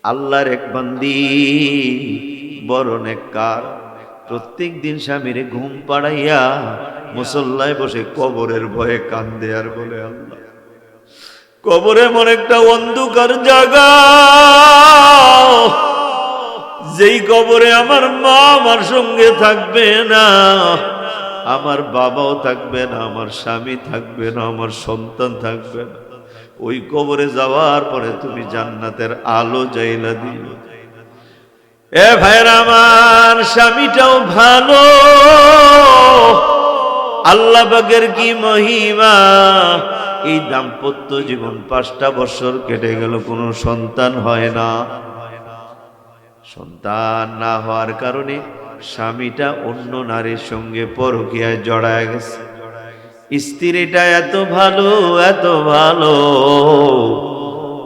আল্লাহর এক বান্দি বড় নেককার, প্রত্যেক দিন স্বামীরে ঘুম পাড়াইয়া মুসল্লায় বসে কবরের ভয়ে কান্দে আর বলে, আল্লাহ, কবর এমন একটা অন্ধকার জায়গা, যেই কবরে আমার মা আমার সঙ্গে থাকবে না, আমার বাবাও থাকবে না, আমার স্বামী থাকবে না, আমার সন্তান থাকবে না। ওই কবরে যাওয়ার পরে তুমি জান্নাতের আলো জ্বাইলা দিও। এ ভাইরা আমার, স্বামীটাও ভালো, আল্লাহ পাকের কি মহিমা। এই দাম্পত্য জীবন 5টা বছর কেটে গেল, কোনো সন্তান হয় না। সন্তান না হওয়ার কারণে স্বামীটা অন্য নারীর সঙ্গে পরকীয়ায় জড়ায় গেছে। স্ত্রীটা এত ভালো, এত ভালো,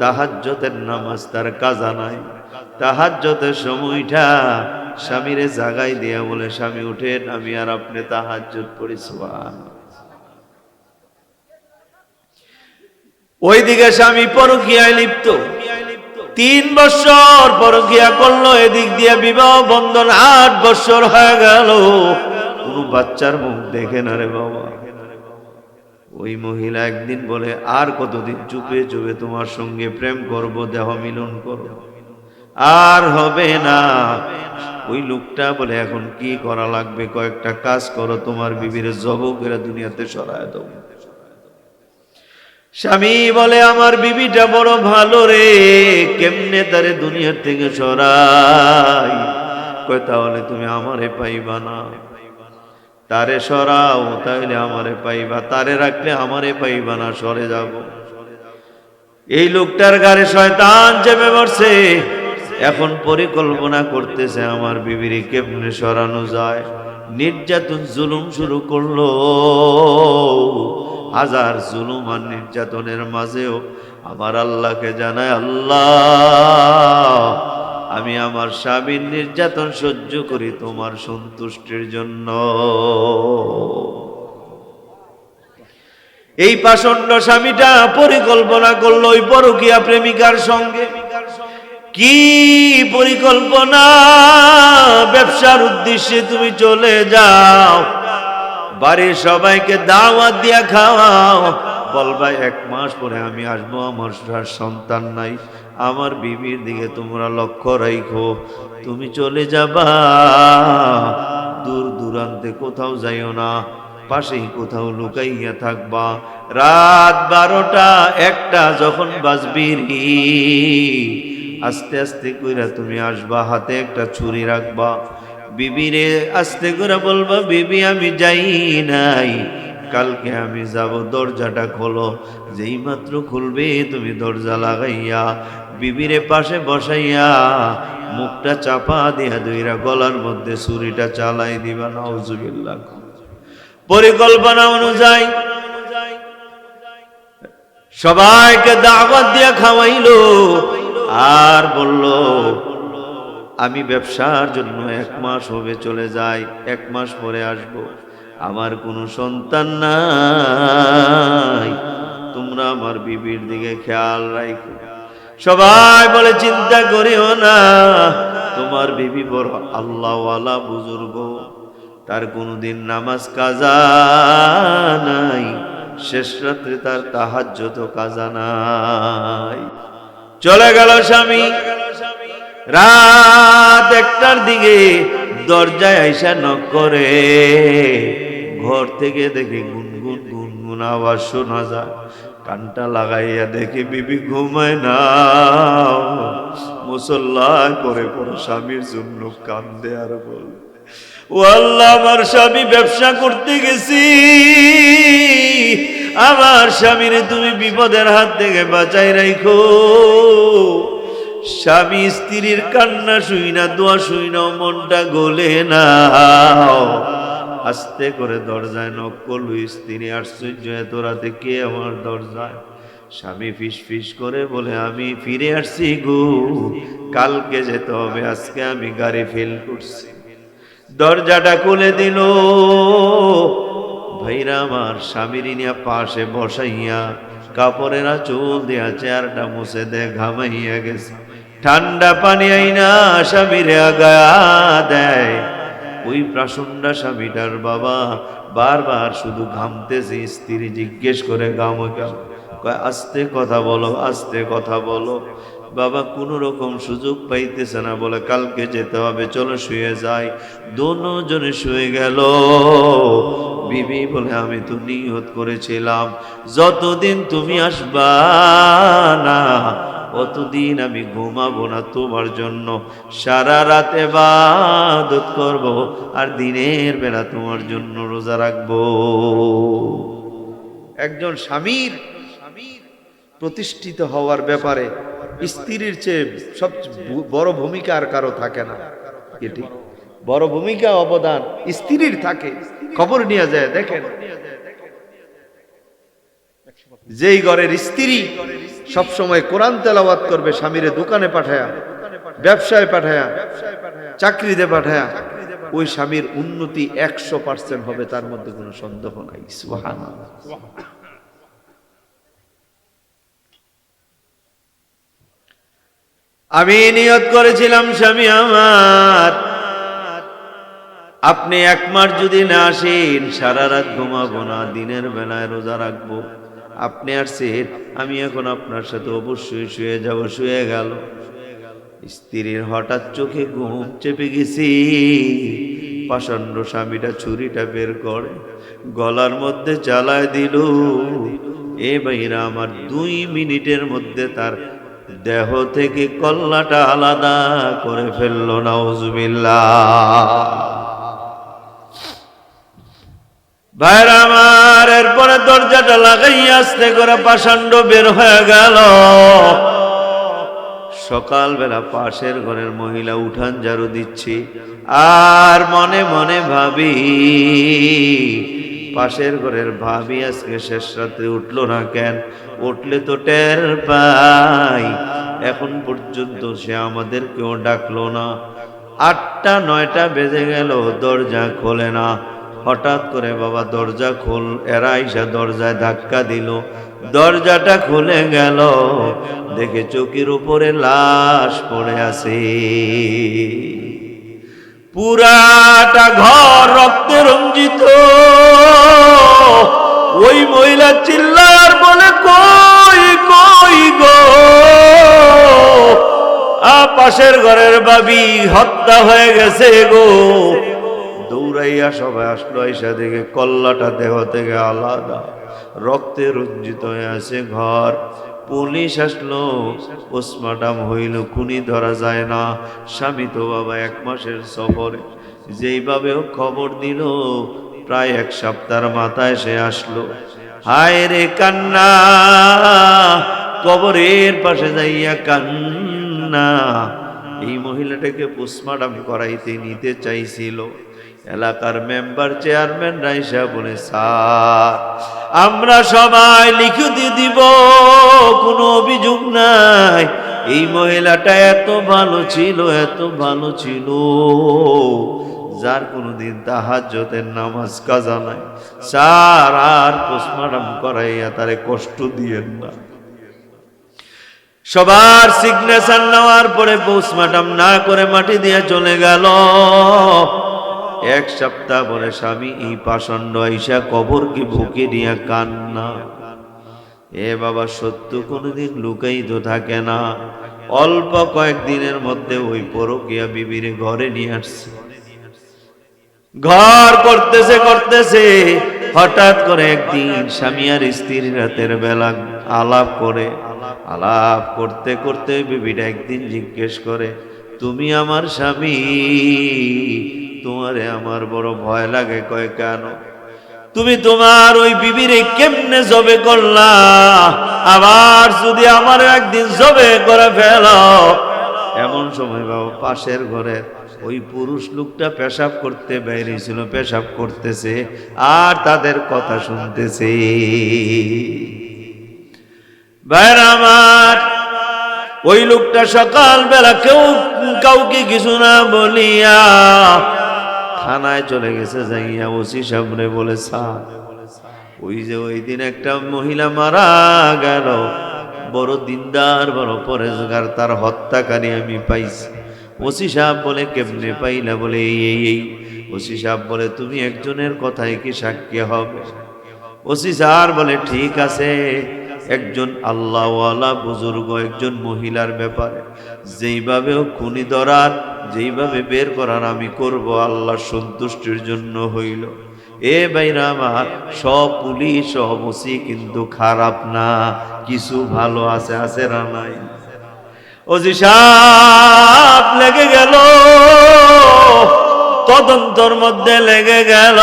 তাহাজ্জুদের নামাজ তার কাজা নাই। তাহাজ্জুদের সময়টা স্বামীরে জাগাই দিয়া বলে, স্বামী উঠেন, আমি আর আপনি তাহাজ্জুদ পড়ি। সুবহানাল্লাহ। ওইদিকে স্বামী পরকীয়ায় লিপ্ত, 3 বছর পরকীয়া করলো, এদিক দিয়ে বিবাহ বন্ধন 8 বছর হয়ে গেল, কোন বাচ্চার মুখ দেখে না রে বাবা। ওই মহিলা একদিন বলে, আর কতদিন চুপে চুপে তোমার সঙ্গে প্রেম করব, দেহ মিলন করব, আর হবে না। ওই লোকটা বলে, এখন কি করা লাগবে, কয়েকটা কাজ করো, তোমার বিবির জব করে দুনিয়াতে সরায় দাও। স্বামী বলে, আমার বিবিটা বড় ভালো রে, কেমনে তারে দুনিয়ার থেকে সরাই? কয়, তাহলে তুমি আমারে পাইবা না, তারে সরাও, তাহলে আমারে পাইবা, তারে রাখলে আমারে পাইবা না, সরে যাব। এই লোকটার গায়ে শয়তান চেপে বসছে, এখন পরিকল্পনা করতেছে আমার বিবিরে কেমনে সরানো যায়। নির্যাতন জুলুম শুরু করলো। হাজার জুলুম আর নির্যাতনের মাঝেও আমার আল্লাহকে জানায়, আল্লাহ, আমি আমার স্বামীর নির্যাতন সহ্য করি তোমার সন্তুষ্টির জন্য। এই পাষণ্ড স্বামীটা পরিকল্পনা করলো ওই পরকীয়া প্রেমিকার সঙ্গে। কি পরিকল্পনা? ব্যবসার উদ্দেশ্যে তুমি চলে যাও, বাড়ির সবাইকে দাওয়াত দিয়া খাওয়াও, বলবা 1 মাস পরে আমি আসবো, আমার সন্তান নাই, আমার বিবির দিকে তোমরা লক্ষ্য রাখো, তুমি চলে যাবা, দূর দূরান্তে কোথাও যাইও না, পাশেই কোথাও লুকাইয়া থাকবা। রাত 12টা 1টা যখন বাজবি, আস্তে আস্তে কইরা তুমি আসবা, হাতে একটা ছুরি রাখবা, বিবিরে আস্তে করে বলবা, বিবি আমি যাই নাই, কালকে আমি যাব, দরজাটা খোলো। যেই মাত্র খুলবে তুমি দরজা লাগাইয়া বিবিরে পাশে বসাইয়া মুখটা চাপা দিয়া দুইরা গলার মধ্যে ছুরিটা চালাই দিবা। নাউজুবিল্লাহ। পরিকল্পনা অনুযায়ী সবাইকে দাওয়াত দিয়া খাওয়াইলো, আর বলল, আমি ব্যবসার জন্য 1 মাস হবে চলে যাই, 1 মাস পরে আসব, আমার কোনো সন্তান নাই, তোমরা আমার বিবির দিকে খেয়াল রাখো। সবাই বলে, চিন্তা করিও না, তোমার বিবি বড় আল্লাহওয়ালা বুজুর্গ, তার কোনোদিন নামাজ কাজা নাই, শেষ রাত্রে তার তাহাজ্জুদ কাজা নাই। চলে গেল স্বামী। রাত 1টার দিকে দরজায় আইসা নক করে, ঘর থেকে দেখে গুনগুন গুনগুন আওয়াজ শোনা যায়। কানটা লাগাইয়া দেখে বিবি ঘুমায় না, মুসল্লা করে পড়ে স্বামীর জন্য কান্দে আর বলে, ও আল্লাহ, আমার স্বামী ব্যবসা করতে গেছি, আমার স্বামীরে তুমি বিপদের হাত থেকে বাঁচাই রাখো। স্বামী স্ত্রীর কান্না শুই না, দোয়া শুই না, মনটা গলে না। আস্তে করে দরজায় নক করলো। স্ত্রী আশ্চর্য, এত রাতে কে আমার দরজায়? স্বামী ফিস ফিস করে বলে, আমি ফিরে আসছি গো, কালকে যেতে হবে, আজকে আমি গাড়ি ফেল করছি। দরজাটা খুলে দিল। ভাইরা আমার, স্বামীর নিয়ে পাশে বসাইয়া কাপড়ের আঁচল দিয়া চেয়ারটা মুছে দে, ঘামাইয়া গেছে। ঠান্ডা পানি আইনা স্বামীরে আগায়া দেয়। ওই প্রাসন্ডা স্বামীটার বাবা বারবার শুধু ঘামতেছে, স্ত্রী জিজ্ঞেস করে ঘামো কেন, কয় আস্তে কথা বলো, আস্তে কথা বলো। বাবা কোনো রকম সুযোগ পাইতেছে না, বলে কালকে যেতে হবে, চলো শুয়ে যাই। দুজনে শুয়ে গেল। বিবি বলে আমি তো নিয়ত করেছিলাম যতদিন তুমি আসবা না অতদিন আমি ঘুমাবো না তোমার জন্য, সারা রাত ইবাদত করব আর দিনের বেলা তোমার জন্য রোজা রাখবো। একজন স্বামীর প্রতিষ্ঠিত হওয়ার ব্যাপারে স্ত্রীর চেয়ে সবচেয়ে বড় ভূমিকা আর কারো থাকে না। এটি বড় ভূমিকা অবদান স্ত্রীর থাকে। খবর নিয়ে যায় দেখেন, যেই ঘরের স্ত্রী সব সময় কোরআন তেলাওয়াত করবে, স্বামীরে দোকানে পাঠায়া, ব্যবসায় পাঠায়া, চাকরিতে পাঠায়া, ওই স্বামীর উন্নতি 100% হবে, তার মধ্যে কোনো সন্দেহ নাই। সুবহানাল্লাহ। আমি নিয়ত করেছিলাম স্বামী আমার, আপনি 1 মাস যদি না আসেন সারা রাত ঘুমাবো না, দিনের বেলায় রোজা রাখবো। আপনি আসছেন, আমি এখন আপনার সাথে অবশ্যই শুয়ে যাব। শুয়ে গেল। স্ত্রীর হঠাৎ চোখে ঘুম চেপে গেছি। পাষণ্ড স্বামীটা ছুরিটা বের করে গলার মধ্যে চালায় দিল। এ ভাইরা আমার 2 মিনিটের মধ্যে তার দেহ থেকে কল্লাটা আলাদা করে ফেললো। নাউজুবিল্লাহ। ভাইরা আমার, এরপরে দরজাটা লাগাইয়া আস্তে করে পাষণ্ড বের হয়ে গেল। সকালবেলা পাশের ঘরের মহিলা উঠান ঝাড়ু দিচ্ছি, আর মনে মনে ভাবি পাশের ঘরের ভাবি আজকে শেষ রাত্রে উঠলো না কেন? উঠলে তো টের পাই। এখন পর্যন্ত সে আমাদেরকেও ডাকলো না। 8টা 9টা বেজে গেল, দরজা খোলে না। হঠাৎ করে বাবা দরজা খোল, এরা আইসা দরজায় ধাক্কা দিল। দরজাটা খুলে গেল, দেখে চৌকির উপরে লাশ পড়ে আছে। পুরাটা ঘর রক্তে রঞ্জিত। ওই মহিলা চিল্লার বলে কই কই গো, পাশের ঘরের ভাবি হত্যা হয়ে গেছে গো। দৌড়াইয়া সবাই আসলো, আইসা দেখে কল্লাটা দেহ থেকে আলাদা, রক্তে রঞ্জিত হয়ে আছে ঘর। পুলিশ আসলো, পোস্টমর্টম হইল, খুনি ধরা যায় না। স্বামী তো বাবা 1 মাসের সফরে, যেইভাবেও খবর দিল প্রায় 1 সপ্তাহের মাথায় সে আসলো। হায় রে কান্না, কবরের পাশে যাইয়া কান্না। এই মহিলাটাকে পোস্টমর্টম করাইতে নিতে চাইছিল। এলাকার মেম্বার চেয়ারম্যান রাইসা বলে, স্যার আমরা সবাই লিখিত দিব, কোনো অভিযোগ নাই। এই মহিলাটা এত ভালো ছিল, এত ভালো ছিল, যার কোনোদিন তাহাজ্জুদের নামাজ কাজা নাই। স্যার আর পোস্টমর্টম করাইয়া তারে কষ্ট দিয়েন না। সবার সিগনেচার নেওয়ার পরে পোস্টমর্টম না করে মাটি দিয়ে চলে গেল। 1 সপ্তাহ পরে স্বামী এই পাষণ্ড আইসা কবরকে বুকে নিয়ে কান্না। এ বাবা, সত্য কোনোদিন লুকাইত থাকে না। অল্প কয়েকদিনের মধ্যে ওই পরকীয়া বিবির ঘরে নিয়ে আসছে। ঘর করতেছে করতেছে হঠাৎ করে একদিন স্বামী আর স্ত্রীর রাতের বেলা আলাপ করে, আলাপ করতে করতে বিবিটা একদিন জিজ্ঞেস করে, তুমি আমার স্বামী, তোমারে আমার বড় ভয় লাগে। কয় কেন? তুমি তোমার ওই বিবিরে কেমনে জবে করলা, আবার যদি আমার একদিন জবে করে ফেলো। এমন সময় বাবা পাশের ঘরের ওই পুরুষ লোকটা পেশাব করতে বেরিয়েছিল, পেশাব করতেছে আর তাদের কথা শুনতেছে। ভাইরা আমার, ওই লোকটা সকালবেলা কাউকে কিছু না বলিয়া থানায় চলে গেছে। যাইয়া ওসি সামনে বলে, স্যার ওই যে ওই দিন একটা মহিলা মারা গেল, বড় দিনদার, বড় পরেজগার, তার হত্যাকারী আমি পাইছি। ওসি সাহেব বলে কেমনে পাইলা? বলে এই। ওসি সাহেব বলে তুমি একজনের কথায় কি সাক্ষী হবে? ওসি সাহেব বলে ঠিক আছে, একজন আল্লাহওয়ালা বুজুর্গ একজন মহিলার ব্যাপারে যেইভাবে খুনি ধরার, যেইভাবে বের করার আমি করব, আল্লাহ সন্তুষ্টির জন্য হইল। এ ভাইরা আমার, সব পুলিশ সব ওসি কিন্তু খারাপ না, কিছু ভালো আছে, আছে না নাই? ওসি সাহেব লেগে গেল, তদন্তর মধ্যে লেগে গেল।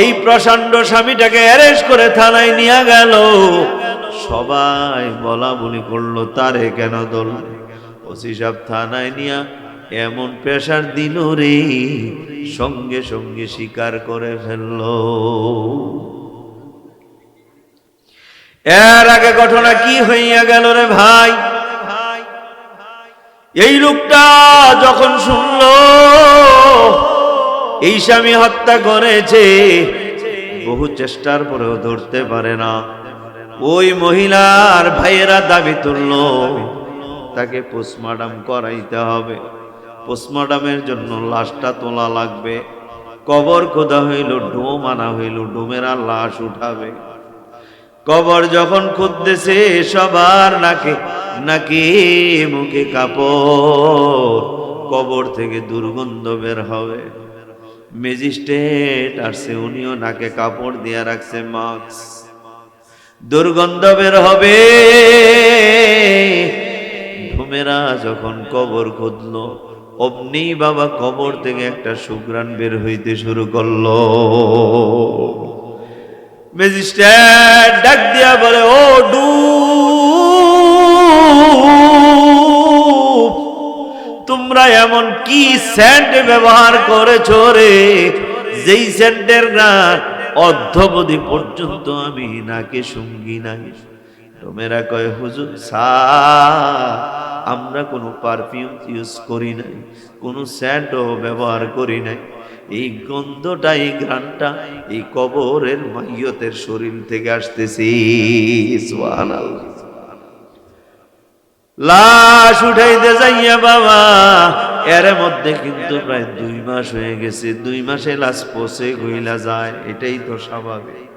এই প্রচণ্ড স্বামীটাকে অ্যারেস্ট করে থানায় নিয়ে গেল। সবাই বলা বলি করলো তারে কেন দল? ওসি সাহেব থানায় নিয়া এমন প্রেসার দিল রে, সঙ্গে সঙ্গে স্বীকার করে ফেলল। এর আগে ঘটনা কি হইয়া গেল রে ভাই? এই লোকটা যখন শুনল এই স্বামী হত্যা করেছে, বহু চেষ্টার পরেও ধরতে পারে না। ওই মহিলার ভাইয়েরা দাবি তুলল তাকে পোস্টমর্টম করাইতে হবে। পোস্টমর্টমের জন্য লাশটা তোলা লাগবে। কবর খোদা হইল, ডোম আনা হইল, ডোমেরা লাশ উঠাবে। কবর যখন খুঁজতেছে সবার নাকে মুখে কাপড়, কবর থেকে দুর্গন্ধ বের হবে। ম্যাজিস্ট্রেট আসছে, উনিও নাকে কাপড় দিয়া রাখছে, মাস্ক, দুর্গন্ধ বের হবে। ঢুমেরা যখন কবর খুঁজলো, অমনি বাবা কবর থেকে একটা সুঘ্রাণ বের হইতে শুরু করলো। ম্যাজিস্ট্রেট ডাক দিয়া বলে, ও ডুব, তোমরা এমন কি সেন্ট ব্যবহার করেছো রে, যেই সেন্টের গান অর্ধবধি পর্যন্ত আমি নাকে শুঙ্গি নাই। তোমেরা কয়, হুজুর স্যার, আমরা কোনো পারফিউম ইউজ করি নাই, কোনো সেন্টও ব্যবহার করি নাই। এই গন্ধটা, এই ঘ্রাণটা এই কবরের মাইয়তের শরীর থেকে আসতেছে। সুবহানাল্লাহ। লাশ উঠাইতে যাইয়া বাবা, এর মধ্যে কিন্তু প্রায় 2 মাস হয়ে গেছে। 2 মাসে লাশ পচে গইলা যায়, এটাই তো স্বাভাবিক।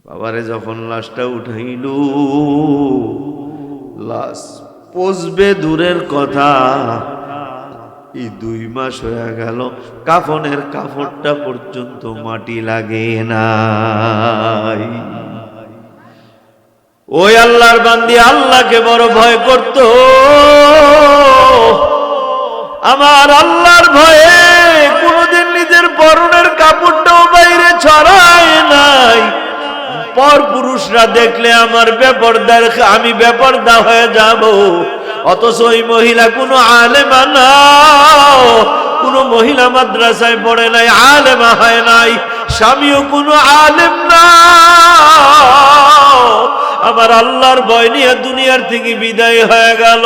বাবারে যখন লাশটা উঠাইল, লাশ পচবে দূরের কথা, এই 2 মাস হয়ে গেল, কাফনের কাপড়টা পর্যন্ত মাটি লাগে নাই। ওই আল্লাহর বান্দি আল্লাহকে বড় ভয় করত। আমার আল্লাহর ভয়ে কোনদিন নিজের পরনের কাপড়টাও বাইরে ছড়ায় নাই। পর পুরুষরা দেখলে আমার বেপরদার, আমি বেপরদা হয়ে যাব। অথচ ওই মহিলা কোনো আলেমা না, কোনো মহিলা মাদ্রাসায় পড়ে নাই, আলেমা হয় নাই, স্বামীও কোনো আলেম না। আমার আল্লাহর ভয় নিয়ে দুনিয়ার থেকে বিদায় হয়ে গেল।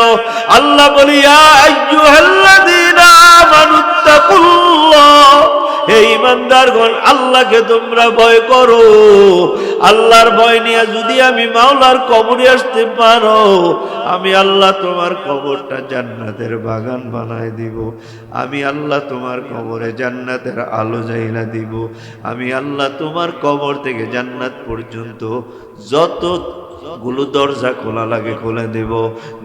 আল্লাহ বলি, ইয়া আইয়ুহাল্লাযীনা আমানুত্তাকুল্লাহ, হে ঈমানদারগণ, আল্লাহকে তোমরা ভয় করো। আল্লাহর ভয় নিয়ে যদি আমি মাওলার কবরে আসতে পারো, আমি আল্লাহ তোমার কবরটা জান্নাতের বাগান বানায় দিব। আমি আল্লাহ তোমার কবরে জান্নাতের আলো জ্বাইলা দিব। আমি আল্লাহ তোমার কবর থেকে জান্নাত পর্যন্ত যত গুলো দরজা খোলা লাগে খুলে দেব।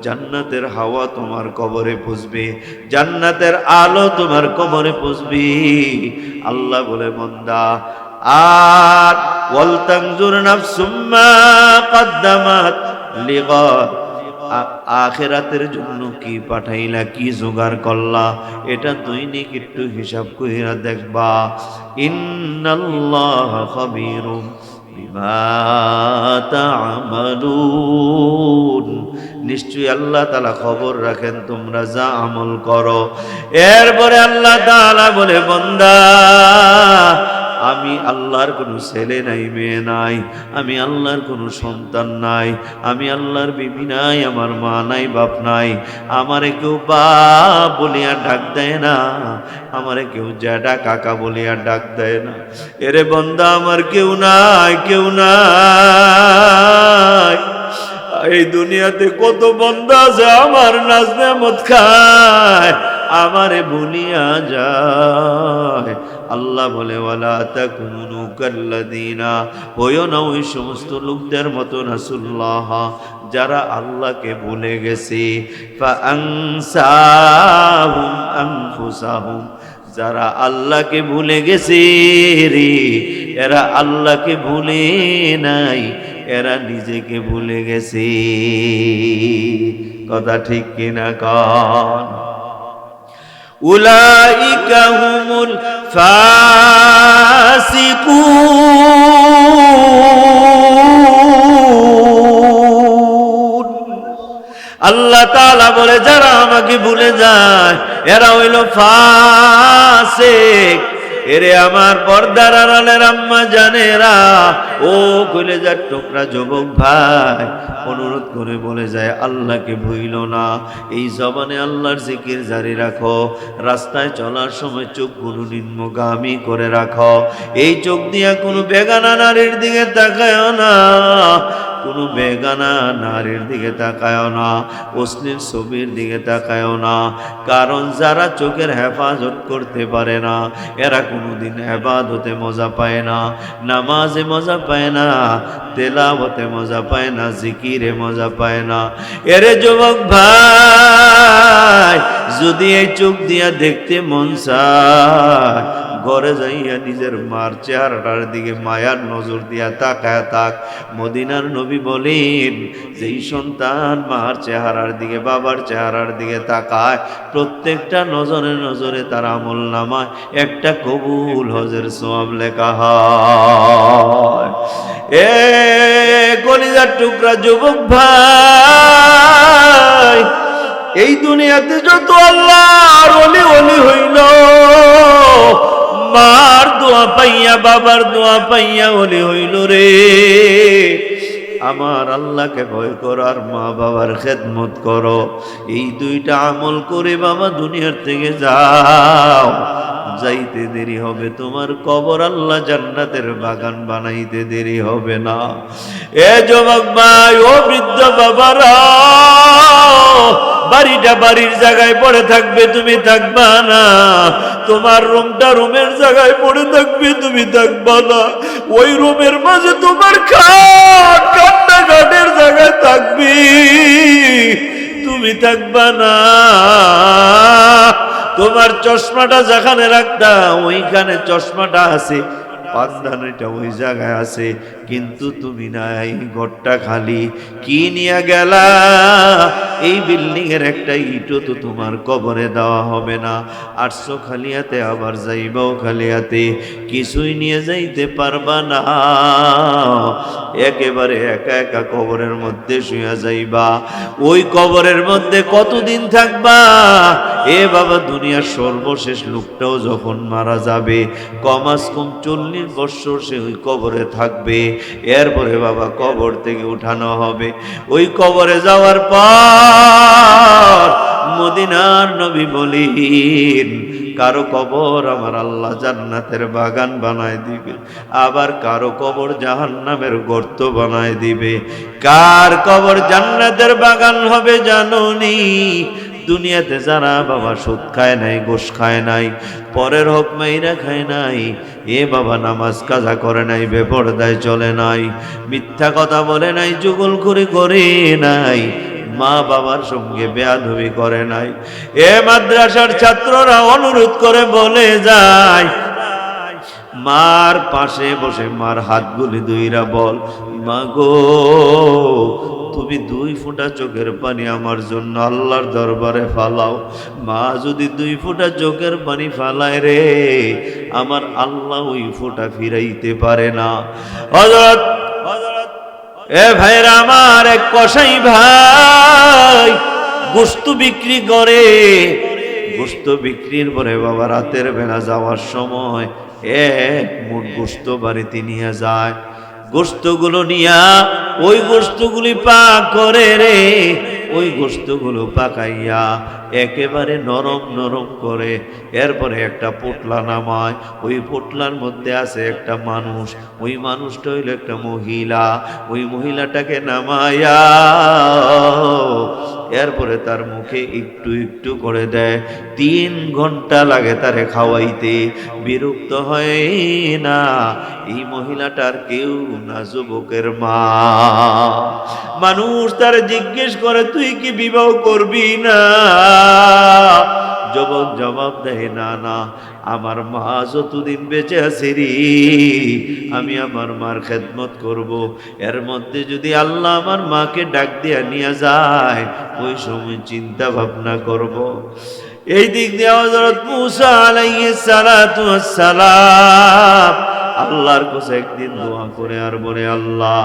জান্নাতের হাওয়া তোমার কবরে পৌঁছবে, জান্নাতের আলো তোমার কবরে পৌঁছবে। আল্লাহ বলে, বান্দা, আর ওয়াল তানজুর নাফসুম মা কদ্দামাত লিগাদ, আখিরাতের জন্য কি পাঠাইলা, কি জোগাড় করলা, এটা দৈনিক একটু হিসাব কইরা দেখবা। ইন্নাল্লাহা খাবীরুম বিমা তা'মালুন, নিশ্চয়ই আল্লাহ তাআলা খবর রাখেন তোমরা যা আমল করো। এরপরে আল্লাহ তাআলা বলে, বান্দা, আমি আল্লাহর কোনো ছেলে নাই, মেয়ে নাই, আমি আল্লাহর কোনো সন্তান নাই, আমি আল্লাহর বিবি নাই, আমার মা নাই, বাপ নাই, আমারে কেউ বাপ বলিয়া ডাক দেয় না, আমারে কেউ জ্যাঠা কাকা বলিয়া ডাক দেয় না। এরে বন্দা, আমার কেউ নাই, কেউ নাই। এই দুনিয়াতে কত বন্দা আছে আমার নাজ নেয়ামত খায়, আমারে ভুলিয়া যায়। আল্লাহ বলে, ওয়ালা তাকুনু কাল্লাযিনা, হইও না ওই সমস্ত লোকদের মতো রাসূলুল্লাহ যারা আল্লাহকে ভুলে গেছে। ফাআনসাহুম আনফুসাহুম, যারা আল্লাহকে ভুলে গেছে রে, এরা আল্লাহকে ভুলে নাই, এরা নিজেকে ভুলে গেছে। কথা ঠিক কিনা কন? উলাইকা হুমুল ফাসিকুন। আল্লাহ তাআলা বলে, যারা আমাকে ভুলে যায় এরা হইল ফাসিক। এরে আমার পর্দার আড়ালের আম্মা জানেরা, ও কলিজার টুকরা যুবক ভাই, অনুরোধ করে বলে যায়, আল্লাহকে ভুইল না। এই জবানে আল্লাহর জিকির জারি রাখো। রাস্তায় চলার সময় চোখগুলো নিম্নগামী করে রাখো। এই চোখ দিয়া কোনো বেগানা নারীর দিকে তাকায়ও না, কোনো বেগানা নারীর দিকে তাকায়ও না, অশ্লীল ছবির দিকে তাকায়ও না। কারণ যারা চোখের হেফাজত করতে পারে না, এরা কোনোদিন ইবাদতে মজা পায় না, নামাজে মজা পায় না, তেলাওয়াতে মজা পায় না, জিকিরে মজা পায় না। এরে যুবক ভাই, যদি এই চোখ দিয়া দেখতে মন চায়, ঘরে যাইয়া নিজের মার চেহারাটার দিকে মায়ার নজর দিয়া তাকায় থাক। মদিনার নবী বলেন, যেই সন্তান মার চেহারার দিকে, বাবার চেহারার দিকে তাকায়, প্রত্যেকটা নজরে নজরে তার আমল নামায় একটা কবুল হজের সওয়াব লেখা হয়। এ কলিজার টুকরা যুবক ভাই, এই দুনিয়াতে যত আল্লাহর ওলি ওলি হইল, মার দোয়া পাইয়া, বাবার দোয়া পাইয়া ওলি হইল রে। আমার আল্লাহকে ভয় করো আর মা বাবার খেদমত করো। এই দুইটা আমল করে বাবা দুনিয়ার থেকে যাও। যাইতে দেরি হবে তোমার কবর, আল্লাহ জান্নাতের বাগান বানাইতে দেরি হবে না। এ যুবক ভাই, ও বৃদ্ধ বাবারা, বাড়িটা বাড়ির জায়গায় পড়ে থাকবে, তুমি থাকবা না। তোমার রুমটা রুমের জায়গায় পড়ে থাকবে, তুমি থাকবা না। ওই রুমের মাঝে তোমার খাট কান্নাঘাটের জায়গায় থাকবে, তুমি থাকবা না। তোমার চশমাটা যেখানে রাখতাম ওইখানে চশমাটা আছে, পান্দানিটা ওই জায়গায় আছে, কিন্তু তুমি নাই, ঘরটা খালি। কি নিয়ে গেলা? এই বিল্ডিং এর একটা ইটও তো তোমার কবরে দেওয়া হবে না। আসছো খালিয়াতে, আবার যাইবাও খালিয়াতে, কিছুই নিয়ে যাইতে পারবা না। একেবারে একা একা কবরের মধ্যে শুয়ে যাইবা। ওই কবরের মধ্যে কতদিন থাকবা? এ বাবা, দুনিয়ার সর্বশেষ লোকটাও যখন মারা যাবে, কমাস কম 40 বছর সে ওই কবরে থাকবে। এরপরে বাবা কবর থেকে উঠানো হবে। ওই কবরে যাওয়ার পর মদিনার নবী বলেন, কারো কবর আমার আল্লাহ জান্নাতের বাগান বানায় দিবে, আবার কারো কবর জাহান্নামের গর্ত বানায় দিবে। কার কবর জান্নাতের বাগান হবে জানোনি? দুনিয়াতে যারা বাবা সুদ খায় নাই, ঘুষ খায় নাই, পরের হক মাইরা খায় নাই, এ বাবা নামাজ কাজা করে নাই, বেপরদায় চলে নাই, মিথ্যা কথা বলে নাই, চুগলখড়ি করে নাই, মা বাবার সঙ্গে বেয়াদবি করে নাই। এ মাদ্রাসার ছাত্ররা অনুরোধ করে বলে যায়, মার পাশে বসে মার হাতগুলি ধইরা বল, মা গো, তুমি 2 ফোঁটা চোখের পানি আমার জন্য আল্লাহর দরবারে ফালাও। মা যদি 2 ফোঁটা চোখের পানি ফালায় রে, আমার আল্লাহ ওই ফোঁটা ফিরাইতে পারে না। হযরত এ ভাইরা আমার, এক কসাই ভাই গোশত বিক্রি করে, গোশত বিক্রির পরে বাবা রাতের বেলা যাওয়ার সময় এক মুঠ গোশত বাড়িতে নিয়ে যায়। গোশতগুলো নিয়া ওই গোশতগুলি পাক করে রে, ওই গোশতগুলো পাকাইয়া একেবারে নরম নরম করে এরপরে একটা পোটলা নামায়। ওই পোটলার মধ্যে আছে একটা মানুষ, ওই মানুষটা হইল একটা মহিলা। ওই মহিলাটাকে নামায়া এরপরে তার মুখে একটু একটু করে দেয়। 3 ঘন্টা লাগে তারে খাওয়াইতে। বিরক্ত হয় না এই মহিলাটার কেউ না, যুবকের মা। মানুষ তারে জিজ্ঞেস করে তুই কি বিবাহ করবি না? যুবক জবাব দেয় না না, আমার মা যতদিন বেঁচে আছে রে আমি আমার মার খেদমত করব। এর মধ্যে যদি আল্লাহ আমার মাকে ডাক দিয়া নিয়ে যায় ওই সময় চিন্তা ভাবনা করব। এই দিক দিয়ে হযরত মূসা আলাইহিস সালাতু ওয়াস সালাম আল্লাহর কাছে একদিন দোয়া করে আর বলে, আল্লাহ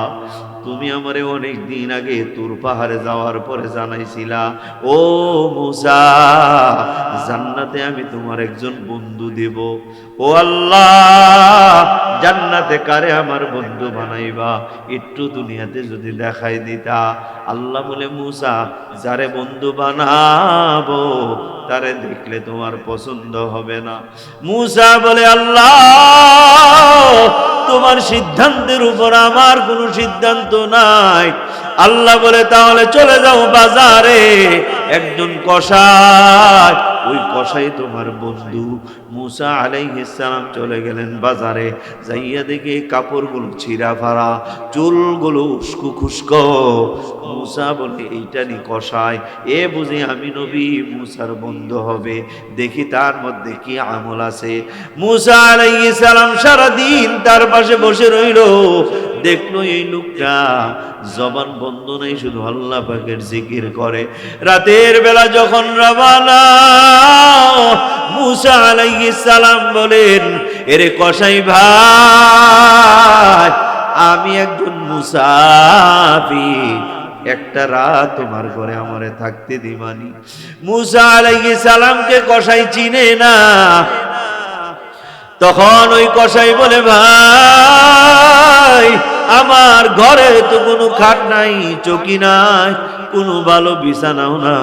তুমি আমারে অনেক দিন আগে তুর পাহাড়ে যাওয়ার পরে জানাইছিলা, ও মূসা জান্নাতে আমি তোমার একজন বন্ধু দেব। ও আল্লাহ জান্নাতে কারে আমার বন্ধু বানাইবা একটু দুনিয়াতে যদি দেখাই দিতা। আল্লাহ বলে, মূসা যারে বন্ধু বানাবো তারে দেখলে তোমার পছন্দ হবে না। মূসা বলে, আল্লাহ তোমার সিদ্ধান্তের উপর আমার কোনো সিদ্ধান্ত নাই। আল্লাহ বলে, তাহলে চলে যাও বাজারে, একজন কসাই, ওই কসাই তোমার বন্ধু। মূসা আলাইহিস সালাম চলে গেলেন বাজারে, যাইয়া দেখে কাপড়গুলো ছিঁড়া ফাড়া, চুলগুলো উস্কো খুস্কো। মূসা বলে, এইটারই কসাই, এ বুঝি আমি নবী মূসার বন্ধু হবে, দেখি তার মধ্যে কি আমল আছে। মূসা আলাইহিস সালাম সারাদিন তার পাশে বসে রইল। দেখলো এই লোকটা জবান বন্ধ নেই, শুধু আল্লাহ পাকের জিকির করে। রাতের বেলা যখন রওনা, মূসা আলাইহিস সালাম বলেন, এরে কসাই ভাই আমি একজন মুসাফির, একটা রাত তোমার ঘরে আমারে থাকতে দিবানি। মূসা আলাইহিস সালামকে কসাই চিনে না। তখন ওই কসাই বলে, ভাই আমার ঘরে তো কোনো খাট নাই, চৌকি নাই, কোনো ভালো বিছানাও না,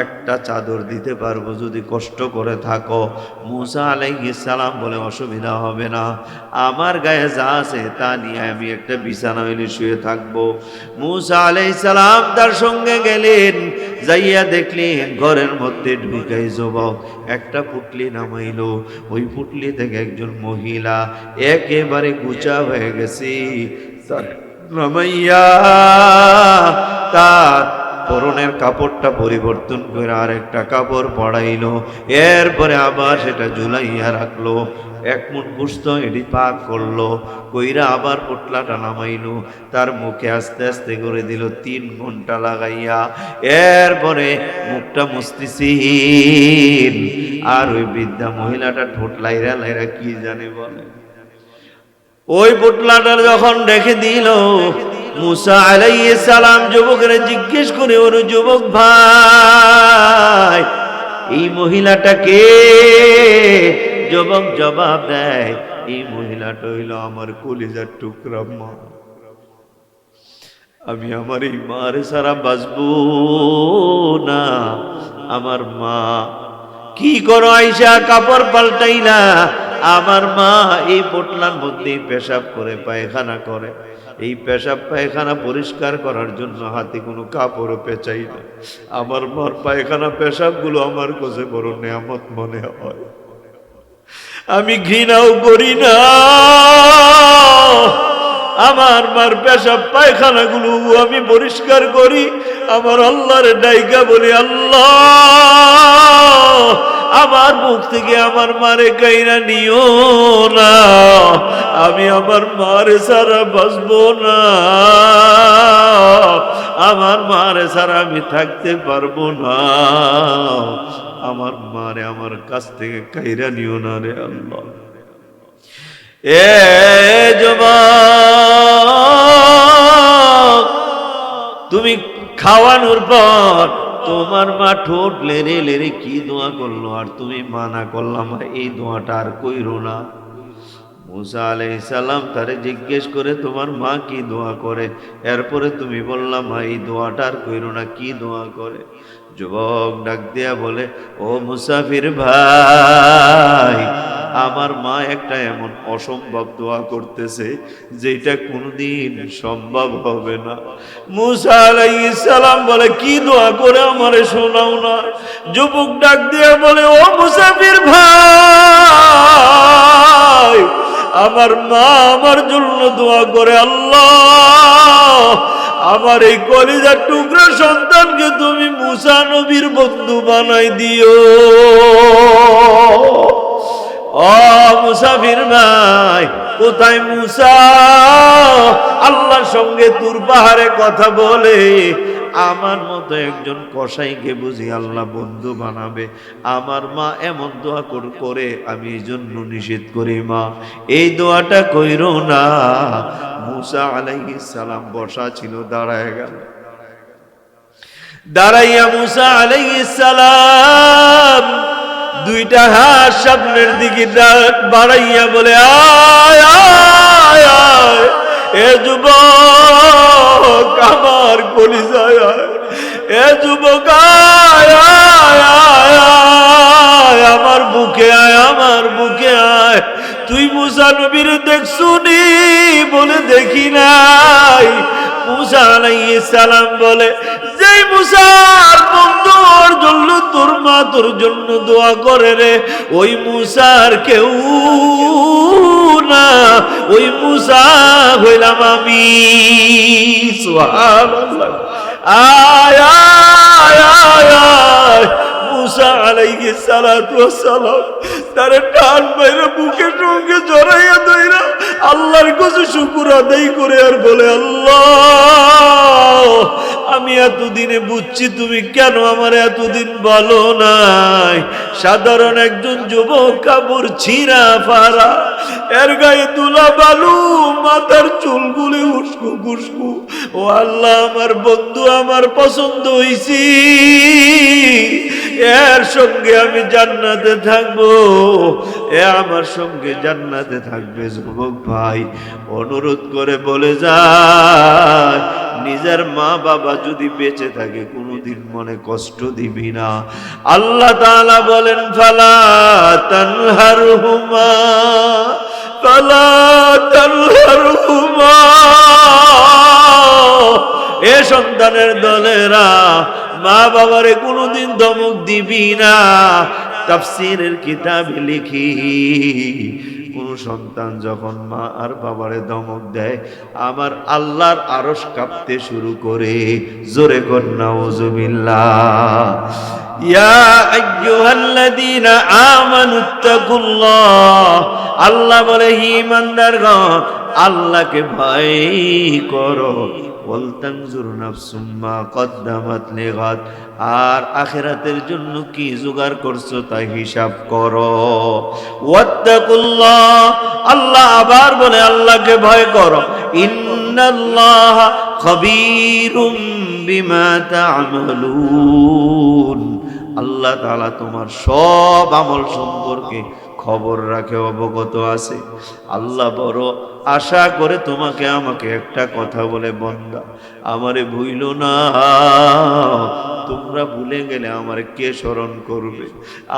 একটা চাদর দিতে পারবো যদি কষ্ট করে থাকো। মূসা আলাইহিস সালাম বলে, অসুবিধা হবে না, আমার গায়ে যা আছে তা নিয়ে আমি একটা বিছানা হইলে শুয়ে থাকবো। মূসা আলাইহিস সালাম তার সঙ্গে গেলেন, যাইয়া দেখলেন ঘরের মধ্যে ঢুকাই যুবক একটা পুটলি নামাইলো। ওই পুটলি থেকে একজন মহিলা একেবারে গুচা হয়ে গেছে, তার নামাইয়া তার পরনের কাপড়টা পরিবর্তন করে আর একটা কাপড় পরাইলো। এরপরে আবার সেটা ঝুলাইয়া রাখলো। এক মুঠ গোশত এটি পাক করলো, কইরা আবার পোটলাটা নামাইলো, তার মুখে আস্তে আস্তে করে দিল 3 ঘন্টা লাগাইয়া। এরপরে মুখটা মুছতেছিল, আর ওই বৃদ্ধা মহিলাটা ঠোঁট লাইরা লাইরা কি জানে বলে। ওই পোটলাটা যখন রেখে দিল, মূসা আলাইহিস সালাম যুবকের জিজ্ঞেস করে, ওর যুবক ভাই এই মহিলাটা কে? যুবক জবাব দেয়, এই মহিলাটা হইল আমার কলিজার টুকরা মা। আমি আমার এই মার ছাড়া বাঁচবো না। আমার মা। কি করো আইসা? কাপড় পাল্টাইলা? আমার মা এই পোটলার মধ্যে পেশাব করে পায়খানা করে। এই পেশাব পায়খানা পরিষ্কার করার জন্য হাতে কোনো কাপড়ও পেঁচাই না। আমার মার পায়খানা পেশাবগুলো আমার কাছে বড় নেয়ামত মনে হয়। আমি ঘৃণাও করি না। আমার মার পেশাব পায়খানাগুলো আমি পরিষ্কার করি। আমার আল্লাহর ডাইকা বলি, আল্লাহ আমার মুখ থেকে আমার মারে কাইরা নিও না। আমি আমার মারে ছাড়া বাঁচবো না। আমার মারে ছাড়া আমি থাকতে পারবো না। আমার মারে আমার কাছ থেকে কাইরা নিও না রে আল্লাহ। এ যুবক, তুমি খাওয়ানোর পর তোমার মা ঠোঁট লেড়ে লেড়ে কি দোয়া করলো, আর তুমি মানা করলাম এই দোয়াটা আর কইরো না। মুসা আলাইহিস সালাম তারে জিজ্ঞেস করে তোমার মা কি দোয়া করে, এরপরে তুমি বললাম এই দোয়াটা আর কইরো না, কি দোয়া করে? যুবক ডাক দিয়া বলে, ও মুসাফির ভাই, আমার মা একটা এমন অসম্ভব দোয়া করতেছে যেটা কোনোদিন সম্ভব হবে না। মুসা আলাইহিস সালাম বলে, কি দোয়া করে আমারে শোনাও না। যুবক ডাক দিয়া বলে, ও মুসাফির ভাই, আমার মা আমার জন্য দোয়া করে, আল্লাহ আমার এই কলিজার টুকরা সন্তানকে তুমি মুসা নবীর বন্ধু বানাই দিও। ও মুসাফির ভাই, কোথায় মুসা? আল্লাহর সঙ্গে তুর পাহাড়ে কথা বলে আমার মতো একজন কসাইকে বুঝি আল্লাহ বন্ধু বানাবে। আমার মা এমন দোয়া করে আমি এই জন্য নিষেধ করি, মা এই দোয়াটা কইরো না। মুসা আলাইহিস সালাম বসা ছিল, দাঁড়ায় গেল। দাঁড়াইয়া মুসা আলাইহিস সালাম দুইটা হাত সামনের দিকে বাড়াইয়া বলে, আয় আয় আয়, এ যুবক আমার কলিজায় আয়, এ যুবক আয় আয় আয় আয়, আমার বুকে আয়, আমার বুকে আয়। তুই মুসা নবীর দেখছুনি? বলে দেখি নাই। মুসা আলাইহিস সালাম বলে, যেই মুসার বন্ধুর জন্য তোর মা তোর জন্য দোয়া করে রে, ওই মুসার কেউ না, ওই মুসা হইলাম আমি। সুবহানাল্লাহ। আয় আয় আয় আয়। মুসা আলাইহিস সালাতু ওয়াস সালাম তারে টান মেরে বুকের সঙ্গে জড়াইয়া ধইরা আল্লাহর কাছে শুকর আদায় করে আর বলে, আল্লাহ আমি এতদিনে বুঝছি তুমি কেন আমার এতদিন বলো নাই। সাধারণ একজন যুবক, কাপড় ছিঁড়া ফাড়া, এর গায়ে তুলা বালু, মাথার চুলগুলি উস্কু খুস্কু। ও আল্লাহ, আমার বন্ধু আমার পছন্দ হইছি, এর সঙ্গে আমি জান্নাতে থাকবো, এ আমার সঙ্গে জান্নাতে থাকবে। যুবক ভাই অনুরোধ করে বলে যায়, নিজের মা বাবা যদি বেঁচে থাকে কোনোদিন মনে কষ্ট দিবি না। আল্লাহ তাআলা বলেন, ফালা তানহারহুমা ফালা তানহারহুমা, এ সন্তানের দলেরা মা বাবারে কোনোদিন ধমক দিবি না। তাফসীরের কিতাবে লিখি, কোন সন্তান যখন মা আর বাবারে ধমক দেয় আমার আল্লাহর আরশ কাঁপতে শুরু করে। জোরে কর নাউযুবিল্লাহ। ইয়া আইয়ুহাল্লাযীনা আমানুত্তাকুল্লাহ, আল্লাহ বলে হে ঈমানদারগণ আল্লাহকে ভয় করো। ওয়ালতানজুর নাফসুম মা কদ্দামাত লিগাদ, আর আখিরাতের জন্য কি জোগাড় করছো তা হিসাব করো। ওয়াত্তাকুল্লাহ, আল্লাহ আবার বলে আল্লাহকে ভয় করো। ইন্নাল্লাহা খাবীরুম বিমা তা'মালুন, আল্লাহ তাআলা তোমার সব আমল সম্পর্কে খবর রাখে, অবগত আছে। আল্লাহ বড় আশা করে তোমাকে আমাকে একটা কথা বলে, বান্দা আমারে ভুইলো না। তোমরা ভুলে গেলে আমারে কে স্মরণ করবে?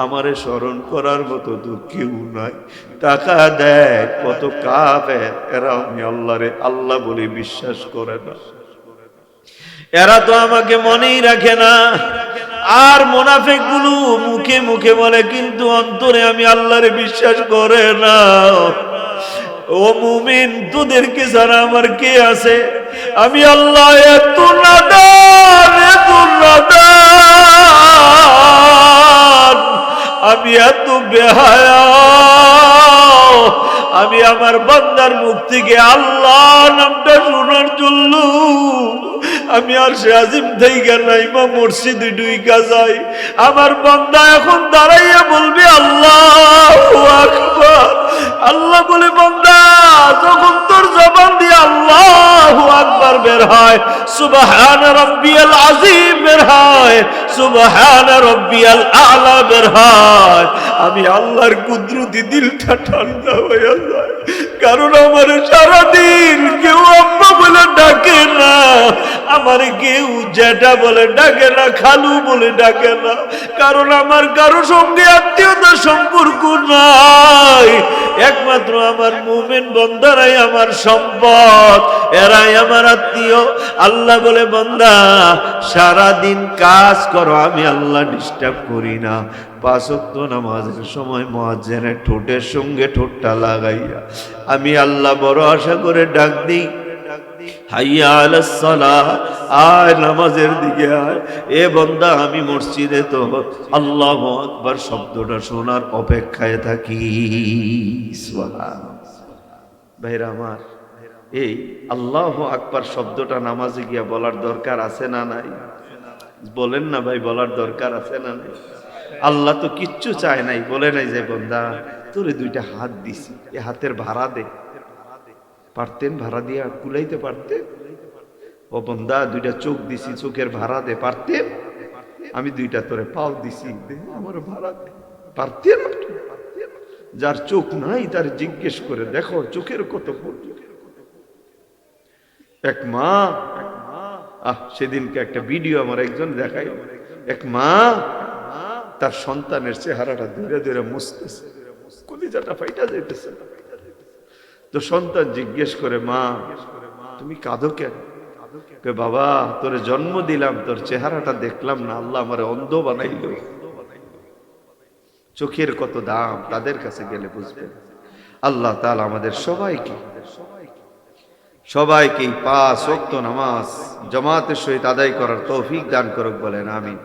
আমারে স্মরণ করার মতো তো কেউ নাই। টাকা দেয় কত কাফের, এরা আমি আল্লাহরে আল্লাহ বলে বিশ্বাস করে না, এরা তো আমাকে মনেই রাখে না। আর মুনাফিক গুলো মুখে মুখে বলে কিন্তু অন্তরে আমি আল্লাহরে বিশ্বাস করে না। ও মুমিন, তোদেরকে ছাড়া আমার কে আছে? আমি আল্লাহ এত নাদান, এত নাদান, আমি এত বেহায়া, আমি আমার বান্দার মুখ থেকে আল্লাহ নামটা শোনার জন্য আমি আর সে আজিম থেকে নাইমা মসজিদে ঢুইকা যাই। আমার বান্দা এখন দাঁড়াইয়া বলবে আল্লাহু আকবার। আল্লাহ বলে, বান্দা যখন তোর জবান দিয়ে আল্লাহু আকবার বের হয়, সুবহান রাব্বিয়াল আযীম বের হয়, সুবহান রাব্বিয়াল আ'লা বের হয়, আমি আল্লাহর কুদরতি দিলটা ঠান্ডা হয়ে যায়। কারণ আমার সারাদিন কেউ আম্মা বলে ডাকে না, আমার কেউ জ্যাঠা বলে ডাকে না, খালু বলে ডাকে না, কারণ আমার কারো সঙ্গে আত্মীয়তা সম্পর্ক নাই। একমাত্র আমার মুমিন বান্দারাই আমার সম্পদ, এরাই আমার আত্মীয়। আল্লাহ বলে, বান্দা সারাদিন কাজ করো, আমি আল্লাহ ডিস্টার্ব করি না। 5 ওয়াক্ত নামাজের সময় মুয়াজ্জিনের ঠোঁটের সঙ্গে ঠোঁটটা লাগাইয়া আমি আল্লাহ বড় আশা করে ডাক দিই, হাইয়া আলাস সালাহ, আয় নামাজের দিকে আয়। এ বান্দা আমি মসজিদে তো আল্লাহু আকবার শব্দটা শোনার অপেক্ষায় থাকি। সুবহানাল্লাহ। ভাইরা আমার, এই আল্লাহু আকবার শব্দটা নামাজে গিয়া বলার দরকার আছে না নাই? বলেন না ভাই, বলার দরকার আছে না নাই? আল্লাহ তো কিচ্ছু চায় নাই, বলে নাই যে বান্দা তোরে 2টা হাত দিছি, এ হাতের ভাড়া দে। পারতেন ভাড়া দিয়া কুলাইতে পারতেন? ও বান্দা 2টা চোখ দিছি, চোখের ভাড়া দে। পারতেন? আমি 2টা তোরে পাও দিছি, আমার ভাড়া দে। পারতেন? যার চোখ নাই তার জিজ্ঞেস করে দেখো চোখের কত মূল্য। এক মা, সেদিনকে একটা ভিডিও আমার একজন দেখাই, এক মা তার সন্তানের চেহারাটা ধীরে ধীরে মুছতেছে, কলিজাটা ফাইটা যাইতেছে। তো সন্তান জিজ্ঞেস করে, মা তুমি কাঁদো কেন? বাবা তোরে জন্ম দিলাম, তোর চেহারাটা দেখলাম না, আল্লাহ আমারে অন্ধ বানাইল। চোখের কত দাম তাদের কাছে গেলে বুঝবেন। আল্লাহ তাআলা আমাদের সবাইকে 5 ওয়াক্ত নামাজ জামাতের সহিত আদায় করার তৌফিক দান করুক, বলেন আমিন।